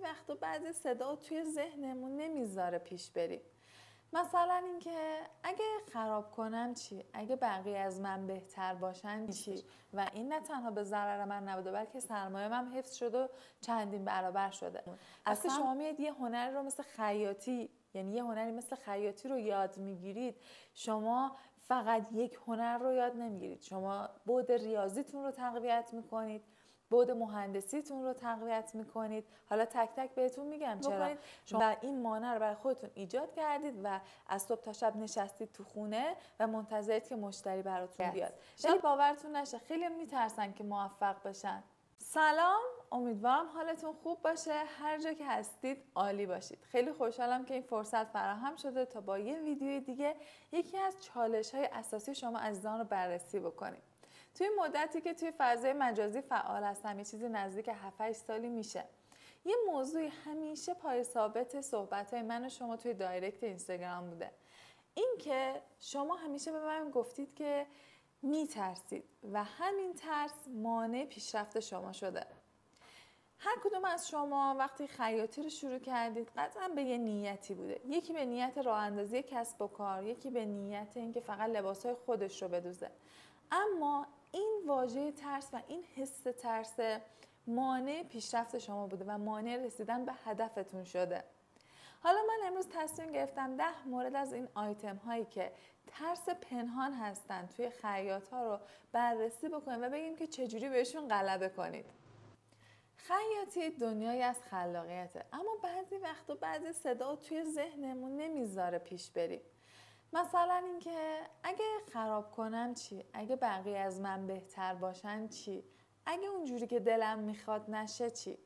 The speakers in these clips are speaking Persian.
وقتا بعضی صدا توی ذهنمون نمیذاره پیش بریم. مثلا اینکه اگه خراب کنم چی؟ اگه بقیه از من بهتر باشن چی؟ و این نه تنها به ضرر من نبوده بلکه سرمایه من حفظ شده و چندین برابر شده. اصلا شما میاد یه هنری رو مثل خیاطی، یعنی یه هنری مثل خیاطی رو یاد میگیرید، شما فقط یک هنر رو یاد نمیگیرید، شما بعد ریاضیتون رو تقویت میکنید، بعد مهندسیتون رو تقویت میکنید. حالا تک تک بهتون میگم چرا. شما این مانع رو برای خودتون ایجاد کردید و از صبح تا شب نشستید تو خونه و منتظرید که مشتری براتون بیاد. شاید باورتون نشه خیلی میترسن که موفق بشن. سلام، امیدوارم حالتون خوب باشه. هر جا که هستید عالی باشید. خیلی خوشحالم که این فرصت فراهم شده تا با یه ویدیوی دیگه یکی از چالش‌های اساسی شما عزیزان رو بررسی بکنیم. توی مدتی که توی فضای مجازی فعال هستم، یه چیزی نزدیک 7-8 سالی میشه، یه موضوعی همیشه پای ثابت صحبت‌های من و شما توی دایرکت اینستاگرام بوده. این که شما همیشه به من گفتید که میترسید و همین ترس مانع پیشرفت شما شده. هر کدوم از شما وقتی خیاطی رو شروع کردید قطعا به یه نیتی بوده. یکی به نیت راه اندازی کسب و کار، یکی به نیت اینکه فقط لباسای خودش رو بدوزه. اما این واژه ترس و این حس ترس مانع پیشرفت شما بوده و مانع رسیدن به هدفتون شده. حالا من امروز تصمیم گرفتم 10 مورد از این آیتم هایی که ترس پنهان هستن توی خیاط ها رو بررسی بکنیم و بگیم که چجوری بهشون غلبه کنید. خیاطی دنیایی از خلاقیته، اما بعضی وقتا بعضی صدا توی ذهنمون نمیذاره پیش بریم. مثلا اینکه اگه خراب کنم چی؟ اگه بقیه از من بهتر باشن چی؟ اگه اونجوری که دلم میخواد نشه چی؟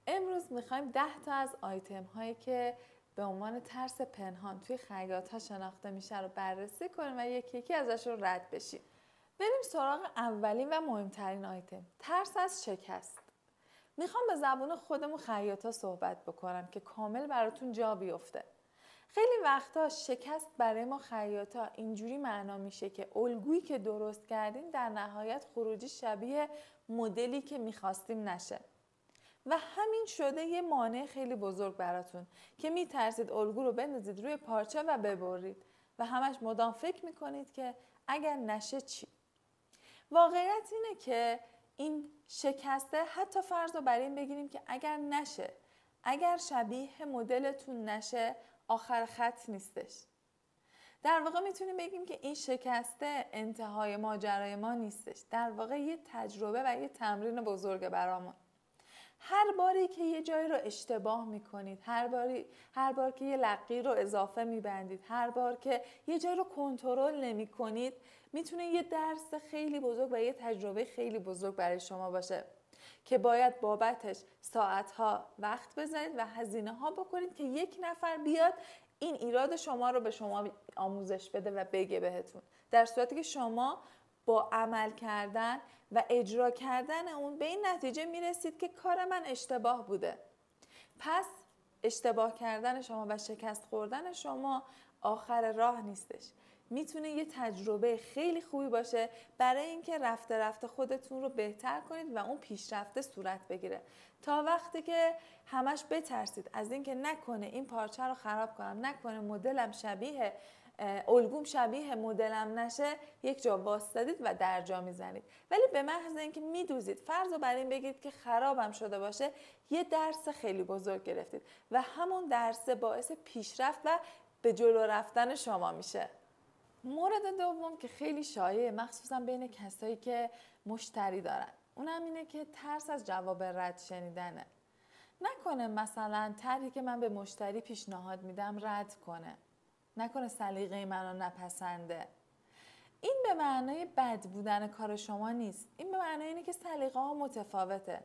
امروز میخوایم 10 تا از آیتم هایی که به عنوان ترس پنهان توی خیاط ها شناخته میشه رو بررسی کنیم و یکی یکی ازش رو رد بشیم. بریم سراغ اولین و مهمترین آیتم، ترس از شکست. میخوام به زبون خودمون خیاط ها صحبت بکنم که کامل براتون جا بیفته. خیلی وقتا شکست برای ما خیاطا اینجوری معنا میشه که الگویی که درست کردیم در نهایت خروجی شبیه مدلی که میخواستیم نشه و همین شده یه مانع خیلی بزرگ براتون که میترسید الگو رو بندازید روی پارچه و ببرید و همش مدام فکر میکنید که اگر نشه چی. واقعیت اینه که این شکسته، حتی فرض رو بر این بگیریم که اگر نشه، اگر شبیه مدلتون نشه، آخر خط نیستش. در واقع میتونیم بگیم که این شکسته انتهای ماجرای ما نیستش. در واقع یه تجربه و یه تمرین بزرگه برامون. هر باری که یه جایی رو اشتباه میکنید، هر بار که یه لقی رو اضافه میبندید، هر بار که یه جایی رو کنترل نمیکنید، میتونه یه درس خیلی بزرگ و یه تجربه خیلی بزرگ برای شما باشه که باید بابتش ساعتها وقت بذارید و هزینه ها بکنید که یک نفر بیاد این ایراد شما رو به شما آموزش بده و بگه بهتون، در صورتی که شما با عمل کردن و اجرا کردن اون به این نتیجه میرسید که کار من اشتباه بوده. پس اشتباه کردن شما و شکست خوردن شما آخر راه نیستش. میتونه یه تجربه خیلی خوبی باشه برای اینکه رفته رفته خودتون رو بهتر کنید و اون پیشرفته صورت بگیره. تا وقتی که همش بترسید از اینکه نکنه این پارچه رو خراب کنم، نکنه مدلم شبیه الگوم شبیه مدلم نشه، یک جا واسطدید و در جا میزنید. ولی به محض اینکه میدوزید، فرض رو بر این بگید که خرابم شده باشه، یه درس خیلی بزرگ گرفتید و همون درس باعث پیشرفت و به جلو رفتن شما میشه. مورد دوم که خیلی شایعه، مخصوصا بین کسایی که مشتری دارن، اونم اینه که ترس از جواب رد شنیدنه. نکنه مثلا طرحی که من به مشتری پیشنهاد میدم رد کنه، نکنه سلیقه منو نپسنده. این به معنای بد بودن کار شما نیست، این به معنای اینه که سلیقه ها متفاوته.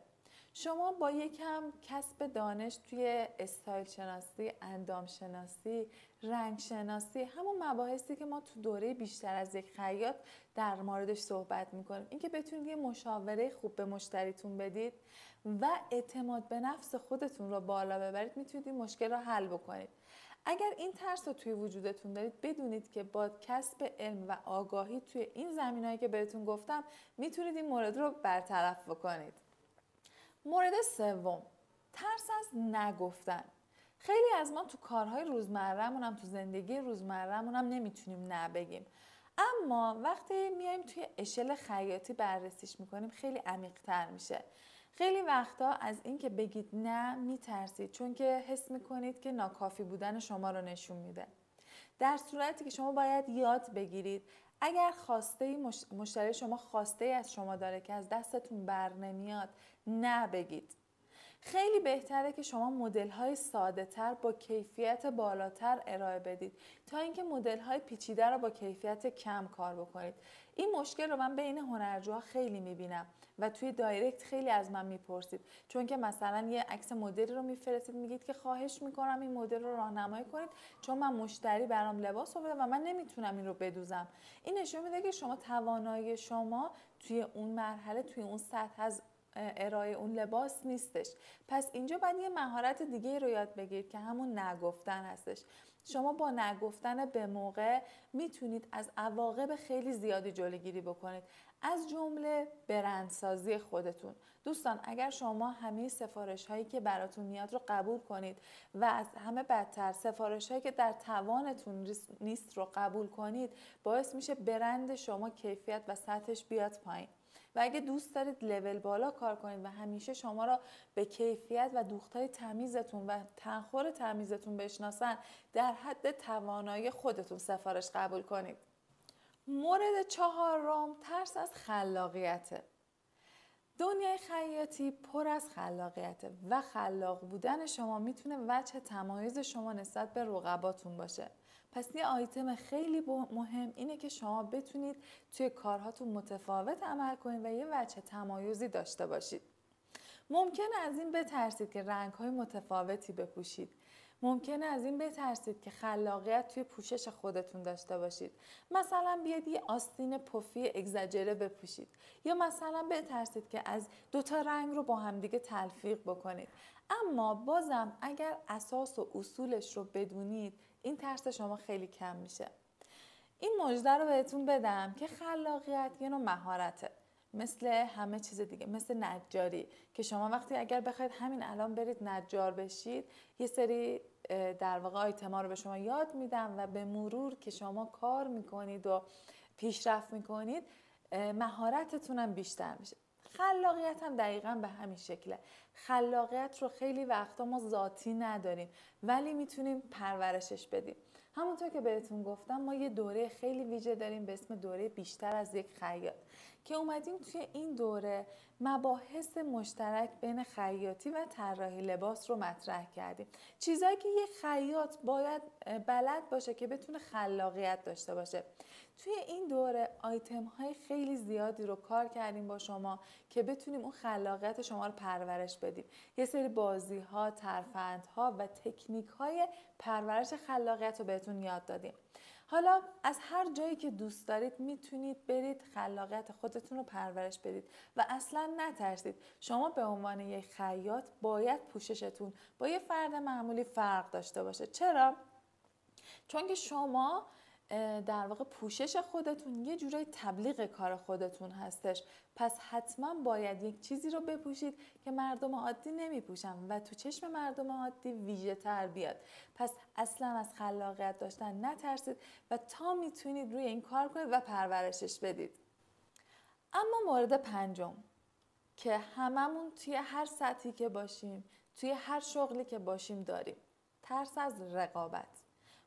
شما با یکم کسب دانش توی استایل شناسی، اندام شناسی، رنگ شناسی، همون مباحثی که ما تو دوره بیشتر از یک خیاط در موردش صحبت میکنیم، اینکه بتونید یه مشاوره خوب به مشتریتون بدید و اعتماد به نفس خودتون رو بالا ببرید، میتونید این مشکل رو حل بکنید. اگر این ترس رو توی وجودتون دارید، بدونید که با کسب علم و آگاهی توی این زمینه‌ای که بهتون گفتم میتونید این مورد رو برطرف بکنید. مورد سوم، ترس از نگفتن. خیلی از ما تو کارهای روزمره‌مون هم تو زندگی روزمره‌مون هم نمیتونیم نه بگیم. اما وقتی میایم توی اشل خیاطی بررسیش میکنیم خیلی عمیق‌تر میشه. خیلی وقتا از این که بگید نه میترسید، چون که حس میکنید که ناکافی بودن شما رو نشون میده. در صورتی که شما باید یاد بگیرید اگر خواسته مشتری شما خواسته از شما داره که از دستتون بر نمیاد، نه بگید. خیلی بهتره که شما مدل‌های ساده‌تر با کیفیت بالاتر ارائه بدید تا اینکه مدل‌های پیچیده رو با کیفیت کم کار بکنید. این مشکل رو من بین هنرجوها خیلی می‌بینم و توی دایرکت خیلی از من میپرسید، چون که مثلا یه عکس مدل رو میفرستید میگید که خواهش میکنم این مدل رو راهنمایی کنید چون من مشتری برام لباس آورده و من نمیتونم این رو بدوزم. این نشون میده که شما توانایی شما توی اون مرحله، توی اون سطح از ارائه اون لباس نیستش. پس اینجا باید یه مهارت دیگه رو یاد بگیرید که همون نگفتن هستش. شما با نگفتن به موقع میتونید از عواقب خیلی زیادی جلوگیری بکنید، از جمله برندسازی خودتون. دوستان اگر شما همه سفارش هایی که براتون میاد رو قبول کنید و از همه بدتر سفارش هایی که در توانتون نیست رو قبول کنید، باعث میشه برند شما کیفیت و سطحش بیاد پایین. و اگه دوست دارید لول بالا کار کنید و همیشه شما را به کیفیت و دوختای تمیزتون و تنخور تمیزتون بشناسن، در حد توانایی خودتون سفارش قبول کنید. مورد چهارم، ترس از خلاقیته. دنیای خیاطی پر از خلاقیته و خلاق بودن شما میتونه وجه تمایز شما نسبت به رقباتون باشه. پس یه آیتم خیلی مهم اینه که شما بتونید توی کارهاتون متفاوت عمل کنید و یه وجه تمایزی داشته باشید. ممکنه از این بترسید که رنگ‌های متفاوتی بپوشید. ممکنه از این بترسید که خلاقیت توی پوشش خودتون داشته باشید. مثلا بیاید یه آستین پفی اگزاجره بپوشید، یا مثلا بترسید که از دوتا رنگ رو با همدیگه تلفیق بکنید. اما بازم اگر اساس و اصولش رو بدونید، این ترس شما خیلی کم میشه. این مژده رو بهتون بدم که خلاقیت یه نوع مهارته، مثل همه چیز دیگه، مثل نجاری که شما وقتی اگر بخواید همین الان برید نجار بشید، یه سری در واقع آیتما رو به شما یاد میدم و به مرور که شما کار میکنید و پیشرفت میکنید، مهارتتون هم بیشتر میشه. خلاقیت هم دقیقاً به همین شکله. خلاقیت رو خیلی وقتا ما ذاتی نداریم ولی میتونیم پرورشش بدیم. همونطور که بهتون گفتم ما یه دوره خیلی ویژه داریم به اسم دوره بیشتر از یک خیاط که اومدیم توی این دوره مباحث مشترک بین خیاطی و طراحی لباس رو مطرح کردیم. چیزایی که یه خیاط باید بلد باشه که بتونه خلاقیت داشته باشه. توی این دوره آیتم های خیلی زیادی رو کار کردیم با شما که بتونیم اون خلاقیت شما رو پرورش بدیم. یه سری بازی ها، ترفندها و تکنیک های پرورش خلاقیت رو بهتون یاد دادیم. حالا از هر جایی که دوست دارید میتونید برید خلاقیت خودتون رو پرورش بدید و اصلا نترسید. شما به عنوان یک خیاط باید پوششتون با یه فرد معمولی فرق داشته باشه. چرا؟ چون که شما در واقع پوشش خودتون یه جورای تبلیغ کار خودتون هستش. پس حتما باید یک چیزی رو بپوشید که مردم عادی نمیپوشن و تو چشم مردم عادی ویژه تر بیاد. پس اصلا از خلاقیت داشتن نترسید و تا میتونید روی این کار کنید و پرورشش بدید. اما مورد پنجم که هممون توی هر سطحی که باشیم، توی هر شغلی که باشیم داریم، ترس از رقابت.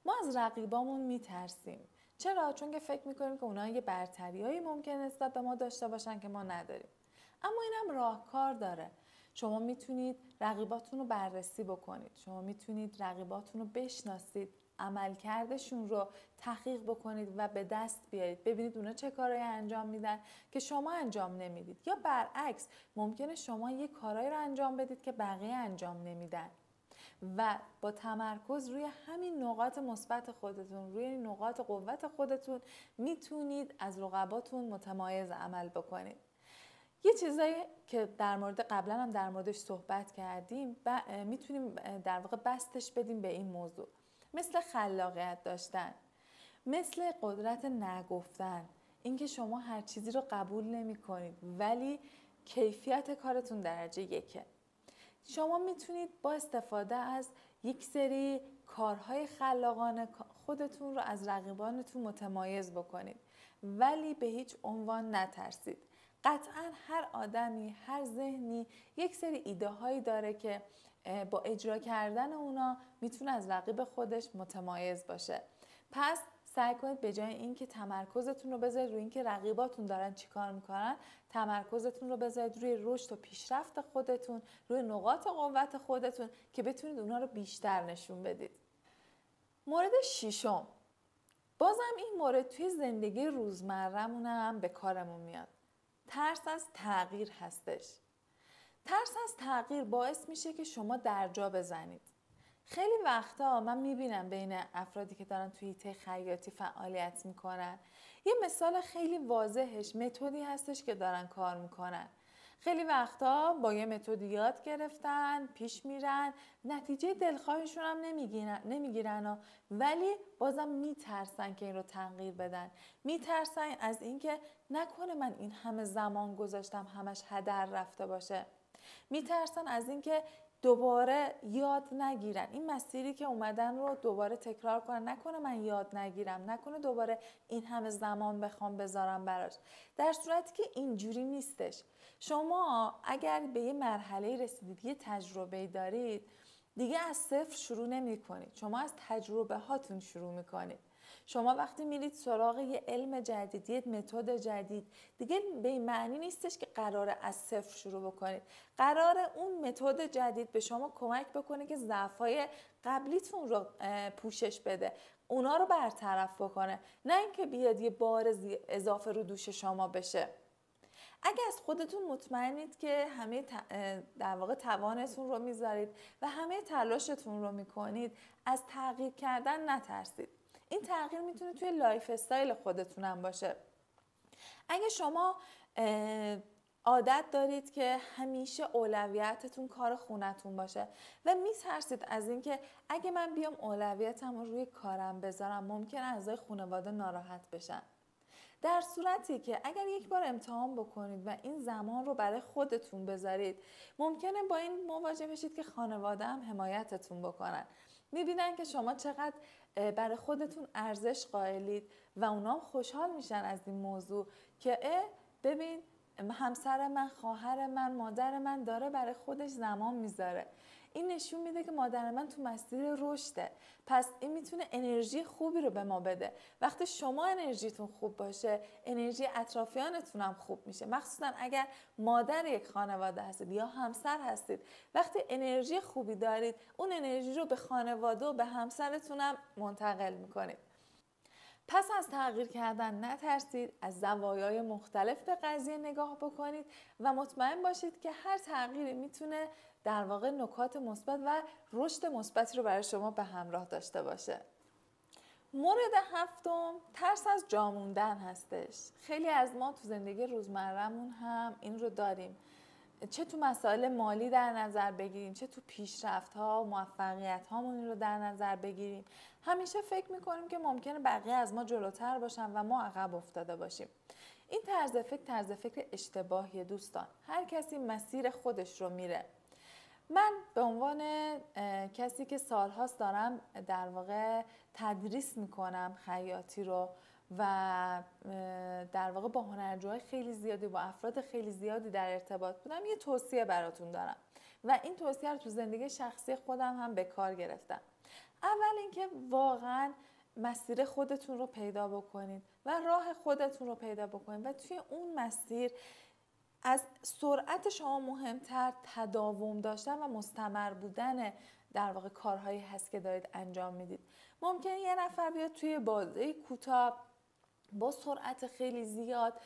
ما از رقیبامون میترسیم. چرا؟ چون که فکر میکنیم که اونا یه برتریایی ممکنه نسبت به ما داشته باشن که ما نداریم. اما اینم راهکار داره. شما میتونید رقیباتون رو بررسی بکنید. شما میتونید رقیباتون رو بشناسید، عملکردشون رو تحقیق بکنید و به دست بیارید. ببینید اونا چه کارایی انجام میدن که شما انجام نمیدید. یا برعکس، ممکنه شما یه کارایی رو انجام بدید که بقیه انجام نمیدن. و با تمرکز روی همین نقاط مثبت خودتون، روی نقاط قوت خودتون میتونید از رقباتون متمایز عمل بکنید. یه چیزایی که در مورد قبلا هم در موردش صحبت کردیم و میتونیم در واقع بستش بدیم به این موضوع، مثل خلاقیت داشتن، مثل قدرت نگفتن، اینکه شما هر چیزی رو قبول نمی کنید ولی کیفیت کارتون درجه یکه. شما میتونید با استفاده از یک سری کارهای خلاقانه خودتون رو از رقیبانتون متمایز بکنید، ولی به هیچ عنوان نترسید. قطعاً هر آدمی، هر ذهنی یک سری ایده هایی داره که با اجرا کردن اونا میتونه از رقیب خودش متمایز باشه. پس سعی کنید به جای اینکه تمرکزتون رو بذارید روی اینکه رقیباتون دارن چیکار میکنن، تمرکزتون رو بذارید روی رشد و پیشرفت خودتون، روی نقاط قوت خودتون که بتونید اونا رو بیشتر نشون بدید. مورد ششم، بازم این مورد توی زندگی روزمره‌مون هم به کارمون میاد. ترس از تغییر هستش. ترس از تغییر باعث میشه که شما درجا بزنید. خیلی وقتا من میبینم بین افرادی که دارن توی حیطه خیاطی فعالیت میکنن، یه مثال خیلی واضحش متدی هستش که دارن کار میکنن. خیلی وقتا با یه متد یاد گرفتن، پیش میرن، نتیجه دلخواهشون هم نمیگیرن، ولی بازم میترسن که این رو تغییر بدن. میترسن از اینکه نکنه من این همه زمان گذاشتم همش هدر رفته باشه. میترسن از اینکه دوباره یاد نگیرن، این مسیری که اومدن رو دوباره تکرار کنن، نکنه من یاد نگیرم، نکنه دوباره این همه زمان بخوام بذارم براش. در صورتی که اینجوری نیستش. شما اگر به یه مرحله رسیدید، یه تجربه دارید، دیگه از صفر شروع نمی کنید. شما از تجربه هاتون شروع میکنید. شما وقتی میرید سراغ یه علم جدید، یه متد جدید، دیگه به این معنی نیستش که قراره از صفر شروع بکنید. قراره اون متد جدید به شما کمک بکنه که ضعف‌های قبلیتون رو پوشش بده، اونا رو برطرف بکنه، نه اینکه بیاد یه بار اضافه رو دوش شما بشه. اگه از خودتون مطمئنید که همه در واقع توانتون رو میذارید و همه تلاشتون رو میکنید، از تغییر کردن نترسید. این تغییر میتونه توی لایف استایل خودتون هم باشه. اگه شما عادت دارید که همیشه اولویتتون کار خونتون باشه و میترسید از اینکه اگه من بیام اولویتم رو روی کارم بذارم ممکنه اعضای خانواده ناراحت بشن. در صورتی که اگر یک بار امتحان بکنید و این زمان رو برای خودتون بذارید، ممکنه با این مواجه بشید که خانواده هم حمایتتون بکنن. میبینن که شما چقدر برای خودتون ارزش قائلید و اونا هم خوشحال میشن از این موضوع که ببین همسر من، خواهر من، مادر من داره برای خودش زمان میذاره. این نشون میده که مادر من تو مسیر رشده، پس این میتونه انرژی خوبی رو به ما بده. وقتی شما انرژیتون خوب باشه، انرژی اطرافیانتون هم خوب میشه. مخصوصا اگر مادر یک خانواده هستید یا همسر هستید، وقتی انرژی خوبی دارید، اون انرژی رو به خانواده و به همسرتون هم منتقل میکنید. پس از تغییر کردن نترسید، از زوایای مختلف به قضیه نگاه بکنید و مطمئن باشید که هر تغییری میتونه در واقع نکات مثبت و رشد مثبتی رو برای شما به همراه داشته باشه. مورد هفتم، ترس از جا موندن هستش. خیلی از ما تو زندگی روزمره‌مون هم این رو داریم، چه تو مسائل مالی در نظر بگیریم، چه تو پیشرفت‌ها و موفقیت‌هامون این رو در نظر بگیریم. همیشه فکر می‌کنیم که ممکنه بقیه از ما جلوتر باشن و ما عقب افتاده باشیم. این طرز فکر اشتباهیه دوستان. هر کسی مسیر خودش رو میره. من به عنوان کسی که سالهاست دارم در واقع تدریس میکنم خیاطی رو و در واقع با هنرجوهای خیلی زیادی، با افراد خیلی زیادی در ارتباط بودم، یه توصیه براتون دارم و این توصیه رو تو زندگی شخصی خودم هم به کار گرفتم. اول اینکه واقعا مسیر خودتون رو پیدا بکنید و راه خودتون رو پیدا بکنید و توی اون مسیر از سرعت شما مهمتر تداوم داشتن و مستمر بودن در واقع کارهایی هست که دارید انجام میدید. ممکنه یه نفر بیاد توی بازه کوتاه با سرعت خیلی زیاد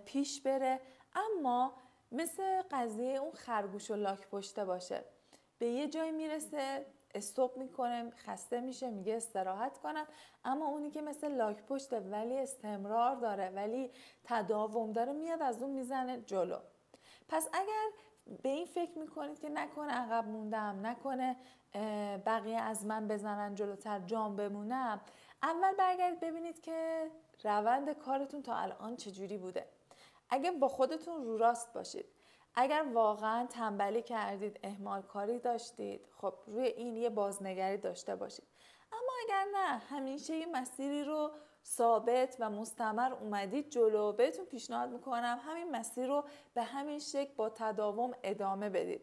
پیش بره، اما مثل قضیه اون خرگوش و لاک پشته باشه. به یه جایی میرسه، استوب میکنه، خسته میشه، میگه استراحت کنم، اما اونی که مثل لاک پشته ولی استمرار داره، ولی تداوم داره، میاد از اون میزنه جلو. پس اگر به این فکر میکنید که نکنه عقب موندم، نکنه بقیه از من بزنن جلوتر جام بمونم، اول برگردید ببینید که روند کارتون تا الان چجوری بوده. اگه با خودتون رو راست باشید، اگر واقعا تنبلی کردید، اهمال کاری داشتید، خب روی این یه بازنگری داشته باشید. اما اگر نه، همیشه یه مسیری رو ثابت و مستمر اومدید جلو، بهتون پیشنهاد میکنم همین مسیر رو به همین شکل با تداوم ادامه بدید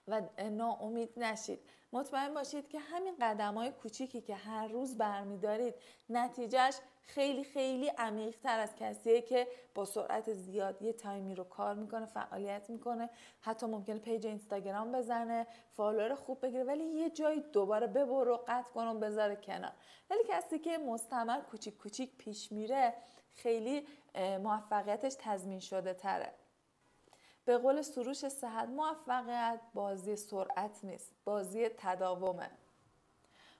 و ناامید نشید. مطمئن باشید که همین قدم‌های کوچیکی که هر روز برمی‌دارید نتیجهش خیلی خیلی عمیق‌تر از کسیه که با سرعت زیاد یه تایمی رو کار میکنه، فعالیت میکنه، حتی ممکنه پیج اینستاگرام بزنه، فالوور خوب بگیره، ولی یه جایی دوباره ببره، قطع کنه و بذاره کنار. ولی کسی که مستمر کوچیک کوچیک پیش میره خیلی موفقیتش تضمین شده تره. به قول سروش صحت، موفقیت بازی سرعت نیست، بازی تداومه.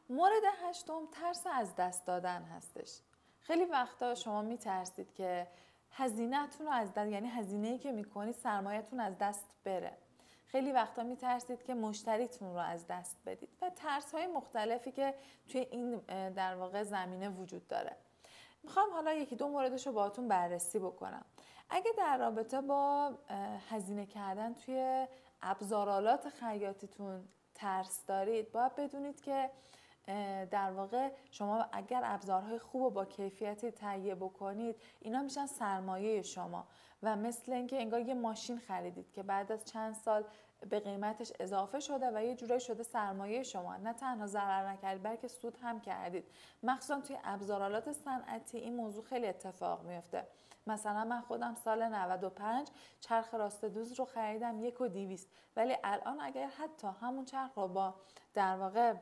مورد هشتم، ترس از دست دادن هستش. خیلی وقتا شما میترسید که هزینه‌تون رو از دست، یعنی هزینه‌ای که میکنید سرمایه‌تون از دست بره. خیلی وقتا میترسید که مشتریتون رو از دست بدید و ترس‌های مختلفی که توی این در واقع زمینه وجود داره. میخوام حالا یکی دو موردش رو باهاتون بررسی بکنم. اگه در رابطه با هزینه کردن توی ابزارالات خیاطیتون ترس دارید، باید بدونید که در واقع شما اگر ابزارهای خوب و با کیفیتی تهیه بکنید، اینا میشن سرمایه شما و مثل اینکه انگار یه ماشین خریدید که بعد از چند سال به قیمتش اضافه شده و یه جورایی شده سرمایه شما. نه تنها ضرر نکردید بلکه سود هم کردید. مخصوصا توی ابزارالات صنعتی این موضوع خیلی اتفاق میفته. مثلا من خودم سال 95 چرخ راست دوز رو خریدم 1,200، ولی الان اگر حتی همون چرخ رو با در واقع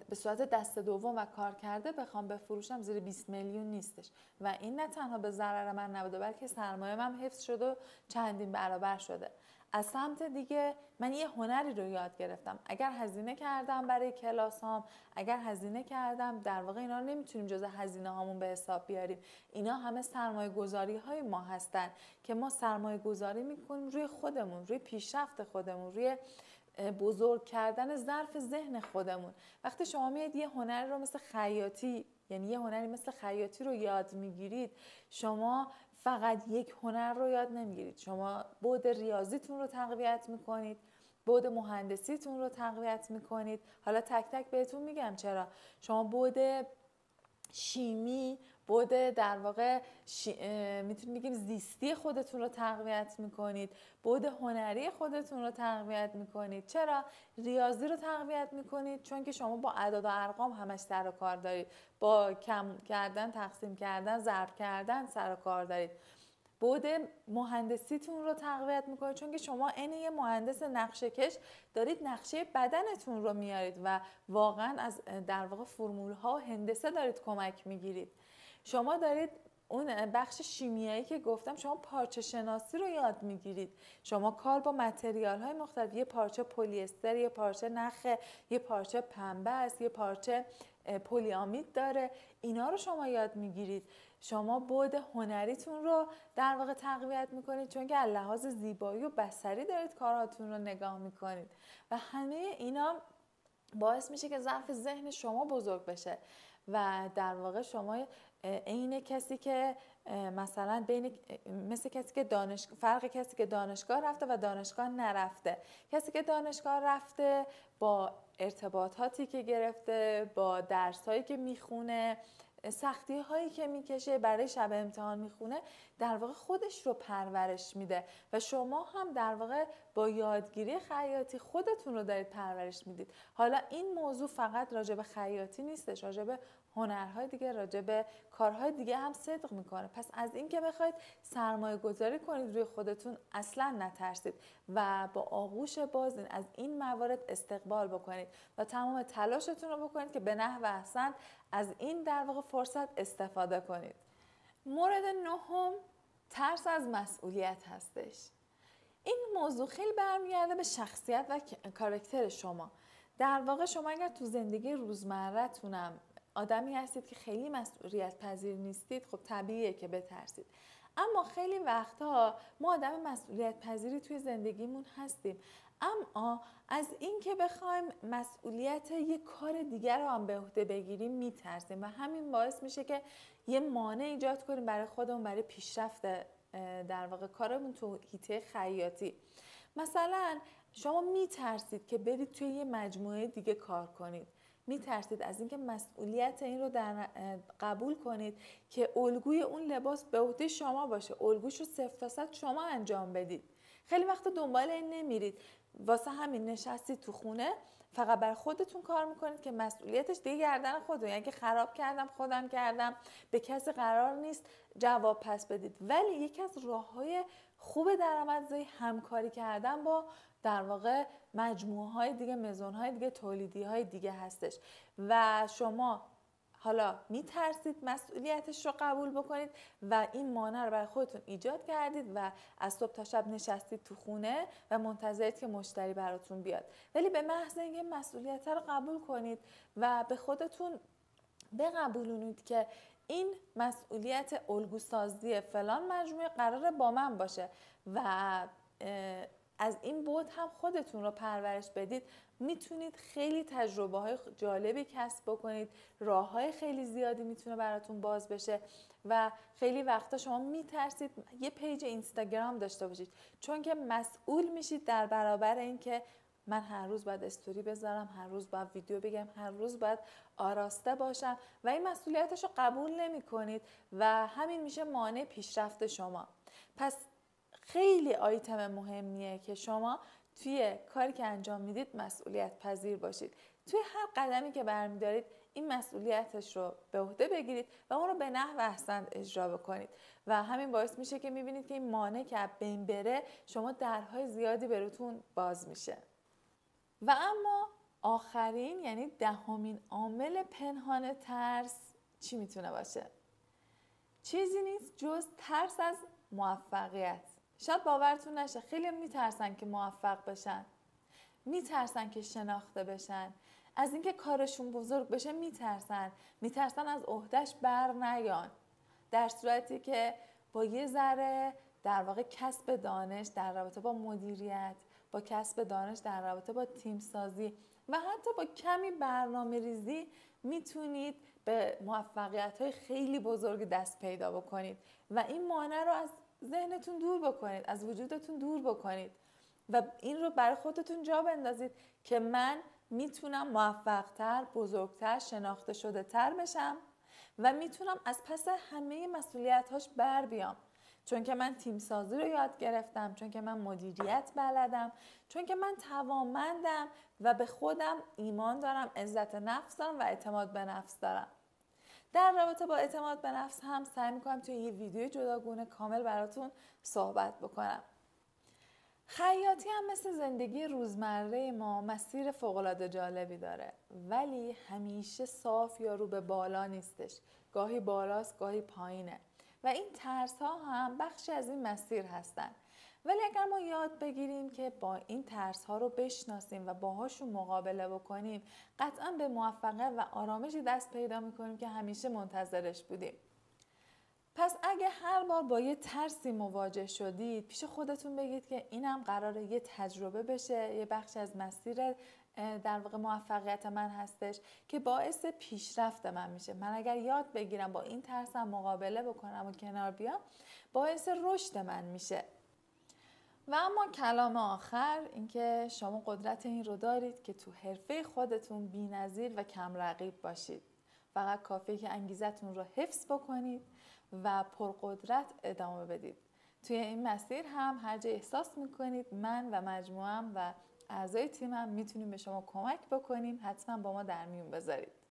به صورت دست دوم و کار کرده بخوام بفروشم، زیر 20 میلیون نیستش و این نه تنها به ضرر من نبوده بلکه سرمایه من حفظ شده و چندین برابر شده. از سمت دیگه من یه هنری رو یاد گرفتم. اگر هزینه کردم برای کلاسام، اگر هزینه کردم، در واقع اینا رو نمیتونیم جز هزینه هامون به حساب بیاریم. اینا همه سرمایه گذاری های ما هستن که ما سرمایه گذاری میکنیم روی خودمون، روی پیشرفت خودمون، روی بزرگ کردن ظرف ذهن خودمون. وقتی شما میاد یه هنر رو مثل خیاطی، یعنی یه هنری مثل خیاطی رو یاد میگیرید، شما فقط یک هنر رو یاد نمیگیرید، شما بعد ریاضیتون رو تقویت میکنید، بعد مهندسیتون رو تقویت میکنید. حالا تک تک بهتون میگم چرا. شما بعد شیمی، بعد در واقع میتونیم بگیم زیستی خودتون رو تقویت میکنید، بعد هنری خودتون رو تقویت میکنید. چرا؟ ریاضی رو تقویت میکنید چون که شما با اعداد و ارقام همش سر و کار دارید، با کم کردن، تقسیم کردن، ضرب کردن سر و کار دارید. بعد مهندسیتون رو تقویت میکنید چون که شما عین یه مهندس نقشه کش دارید نقشه بدنتون رو میارید و واقعا از در واقع فرمول ها و هندسه دارید کمک میگیرید. شما دارید اون بخش شیمیایی که گفتم، شما پارچه شناسی رو یاد میگیرید. شما کار با متریال های مختلف، یه پارچه پلی استر، یه پارچه نخه، یه پارچه پنبه است، یه پارچه پلی آمید داره، اینا رو شما یاد میگیرید. شما بعد هنریتون رو در واقع تقویت میکنید چون که از لحاظ زیبایی و بصری دارید کارهاتون رو نگاه میکنید و همه اینا باعث میشه که ظرف ذهن شما بزرگ بشه و در واقع شما عین کسی که مثلا مثل کسی که فرق کسی که دانشگاه رفته و دانشگاه نرفته. کسی که دانشگاه رفته با ارتباطاتی که گرفته، با درسایی که میخونه، سختی هایی که میکشه، برای شب امتحان میخونه، در واقع خودش رو پرورش میده و شما هم در واقع با یادگیری خیاطی خودتون رو دارید پرورش میدید. حالا این موضوع فقط راجع به خیاطی نیستش، راجع به هنرهای دیگه، راجع به کارهای دیگه هم صدق میکنه. پس از این که بخواید سرمایه گذاری کنید روی خودتون اصلا نترسید و با آغوش باز از این موارد استقبال بکنید و تمام تلاشتون رو بکنید که به نحو احسن از این در واقع فرصت استفاده کنید. مورد نهم، ترس از مسئولیت هستش. این موضوع خیلی برمیگرده به شخصیت و کاراکتر شما. در واقع شما اگر تو زندگی روزمره‌تونم آدمی هستید که خیلی مسئولیت پذیر نیستید، خب طبیعیه که بترسید. اما خیلی وقتا ما آدم مسئولیت پذیری توی زندگیمون هستیم، اما از این که بخوایم مسئولیت یک کار دیگر رو هم به عهده بگیریم میترسیم و همین باعث میشه که یه مانع ایجاد کنیم برای خودمون، برای پیشرفت در واقع کارمون تو حیطه خیاطی. مثلا شما میترسید که برید توی یه مجموعه دیگه کار کنید، میترسید از اینکه مسئولیت این رو قبول کنید که الگوی اون لباس به عهده شما باشه، الگوش رو 0 تا 100 شما انجام بدید. خیلی وقت دنبال این نمیرید، واسه همین نشستید تو خونه فقط برای خودتون کار میکنید که مسئولیتش دیگه گردن خودتون، یعنی که خراب کردم خودم کردم، به کسی قرار نیست جواب پس بدید. ولی یکی از راههای خوب درآمدزایی همکاری کردن با در واقع مجموعه های دیگه، مزون های دیگه، تولیدی های دیگه هستش و شما حالا میترسید مسئولیتش رو قبول بکنید و این مانع رو برای خودتون ایجاد کردید و از صبح تا شب نشستید تو خونه و منتظرید که مشتری براتون بیاد. ولی به محض اینکه مسئولیت رو قبول کنید و به خودتون بقبولونید که این مسئولیت الگوسازی فلان مجموعه قراره با من باشه و از این بعد هم خودتون رو پرورش بدید، میتونید خیلی تجربه های جالبی کسب بکنید، راه های خیلی زیادی میتونه براتون باز بشه و خیلی وقتا شما میترسید یه پیج اینستاگرام داشته باشید چون که مسئول میشید در برابر این که من هر روز باید استوری بذارم، هر روز باید ویدیو بگم، هر روز باید آراسته باشم و این مسئولیتش رو قبول نمی کنید و همین میشه مانع پیشرفت شما. پس خیلی آیتم مهمیه که شما توی کاری که انجام میدید مسئولیت پذیر باشید. توی هر قدمی که برمیدارید این مسئولیتش رو به عهده بگیرید و اون رو به نحو احسن اجرا بکنید و همین باعث میشه که میبینید که این مانع که بین بره شما درهای زیادی براتون باز میشه. و اما آخرین یعنی 10مین عامل پنهان ترس چی میتونه باشه؟ چیزی نیست جز ترس از موفقیت. شاید باورتون نشه خیلی میترسن که موفق بشن، میترسن که شناخته بشن، از اینکه کارشون بزرگ بشه میترسن از عهدهش بر نیان، در صورتی که با یه ذره در واقع کسب دانش در رابطه با مدیریت، با کسب دانش در رابطه با تیم سازی و حتی با کمی برنامه ریزی میتونید به موفقیت‌های خیلی بزرگ دست پیدا بکنید و این مانع رو از ذهنتون دور بکنید، از وجودتون دور بکنید و این رو برای خودتون جا بندازید که من میتونم موفق‌تر، بزرگتر، شناخته شده تر بشم و میتونم از پس همه مسئولیت‌هاش بر بیام، چون که من تیم سازی رو یاد گرفتم، چون که من مدیریت بلدم، چون که من توانمندم و به خودم ایمان دارم، عزت نفس دارم و اعتماد به نفس دارم. در رابطه با اعتماد به نفس هم سعی میکنم توی یه ویدیو جداگونه کامل براتون صحبت بکنم. خیاطی هم مثل زندگی روزمره ما مسیر فوق‌العاده جالبی داره، ولی همیشه صاف یا رو به بالا نیستش، گاهی بالاست گاهی پایینه و این ترس ها هم بخشی از این مسیر هستن. ولی اگر ما یاد بگیریم که با این ترس ها رو بشناسیم و باهاشون مقابله بکنیم، قطعا به موفقیت و آرامشی دست پیدا میکنیم که همیشه منتظرش بودیم. پس اگه هر بار با یه ترسی مواجه شدید، پیش خودتون بگید که اینم قراره یه تجربه بشه، یه بخش از مسیر در واقع موفقیت من هستش که باعث پیشرفت من میشه. من اگر یاد بگیرم با این ترسم مقابله بکنم و کنار بیام، باعث رشد من میشه. و اما کلام آخر اینکه شما قدرت این رو دارید که تو حرفه خودتون بی‌نظیر و کم رقیب باشید. فقط کافیه که انگیزتون رو حفظ بکنید و پرقدرت ادامه بدید. توی این مسیر هم هر جا احساس میکنید من و مجموعم و اعضای تیمم میتونیم به شما کمک بکنیم، حتما با ما در میون بذارید.